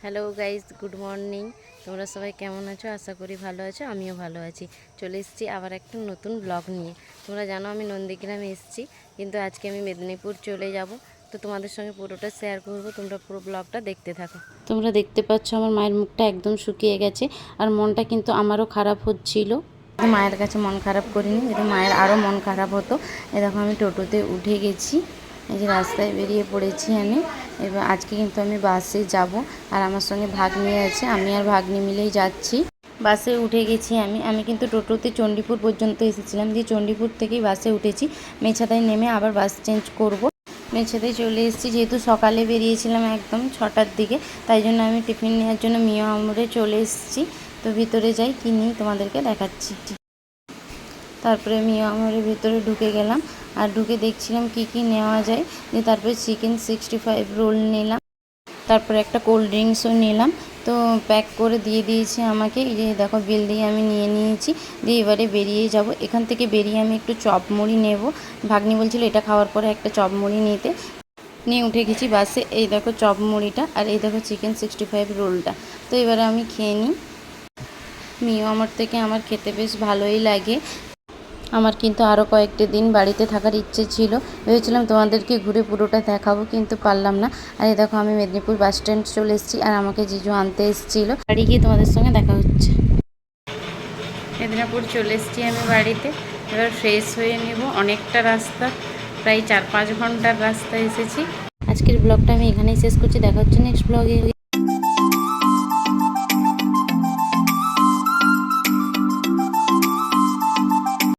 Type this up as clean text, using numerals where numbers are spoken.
Hello guys, good morning. তোমরা সবাই কেমন আছো? আশা করি ভালো আছো, আমিও ভালো আছি। চলে এসেছি আবার একটা নতুন ব্লগ নিয়ে। তোমরা জানো আমি নন্দীগ্রামে এসেছি, কিন্তু আজকে আমি মেদিনীপুর চলে যাব। তো তোমাদের সঙ্গে পুরোটা শেয়ার করব, তোমরা পুরো ব্লগটা দেখতে থাকো। তোমরা দেখতে পাচ্ছ আমার মায়ের মুখটা একদম শুকিয়ে গেছে, আর মনটা কিন্তু আমারও খারাপ হচ্ছিল। মায়ের কাছে মন খারাপ করিনি, যদি মায়ের আরও মন খারাপ হতো। এ দেখো আমি টোটোতে উঠে গেছি, এই যে রাস্তায় বেরিয়ে পড়েছি আমি। এবার আজকে কিন্তু আমি বাসে যাব, আর আমার সঙ্গে ভাগ্নি আছে, আমি আর ভাগ্নি মিলেই যাচ্ছি। বাসে উঠে গেছি আমি কিন্তু টোটোতে চণ্ডীপুর পর্যন্ত এসেছিলাম, দিয়ে চণ্ডীপুর থেকেই বাসে উঠেছি। মেছাদায় নেমে আবার বাস চেঞ্জ করব। মেছেদায় চলে এসেছি, যেহেতু সকালে বেরিয়েছিলাম একদম 6টার দিকে, তাই জন্য আমি টিফিন নেওয়ার জন্য মিয়া আমরে চলে এসেছি। তো ভিতরে যাই, কি নিই তোমাদেরকে দেখাচ্ছি। তারপরে মিয়া আমরের ভিতরে ঢুকে গেলাম, আর ঢুকে দেখছিলাম কি কি নেওয়া যায়। দিয়ে তারপরে চিকেন 65 রোল নিলাম, তারপরে একটা কোল্ড ড্রিঙ্কসও নিলাম। তো প্যাক করে দিয়ে দিয়েছে আমাকে, এই যে দেখো বিল দিয়ে আমি নিয়ে নিয়েছি। দিয়ে এবারে বেরিয়ে যাব। এখান থেকে বেরিয়ে আমি একটু চপ মুড়ি নেব। ভাগ্নি বলছিল এটা খাওয়ার পরে একটা চপ মুড়ি নিতে। নিয়ে উঠে গেছি বাসে। এই দেখো চপ মুড়িটা, আর এই দেখো চিকেন 65 রোলটা। তো এবারে আমি খেয়ে নিই। মিও আমার থেকে আমার খেতে বেশ ভালোই লাগে। আমার কিন্তু আরও কয়েকটা দিন বাড়িতে থাকার ইচ্ছে ছিল, ভেবেছিলাম তোমাদেরকে ঘুরে পুরোটা দেখাবো, কিন্তু পারলাম না। আর এই দেখো আমি মেদিনীপুর বাস স্ট্যান্ড চলে এসেছি, আর আমাকে জিজু আনতে এসেছিল। বাড়ি গিয়ে তোমাদের সঙ্গে দেখা হচ্ছে। মেদিনীপুর চলে এসেছি আমি বাড়িতে। এবার ফ্রেশ হয়ে নেব। অনেকটা রাস্তা, প্রায় 4-5 ঘন্টার রাস্তা এসেছি। আজকের ব্লগটা আমি এখানেই শেষ করছি, দেখা হচ্ছে নেক্সট ব্লগে।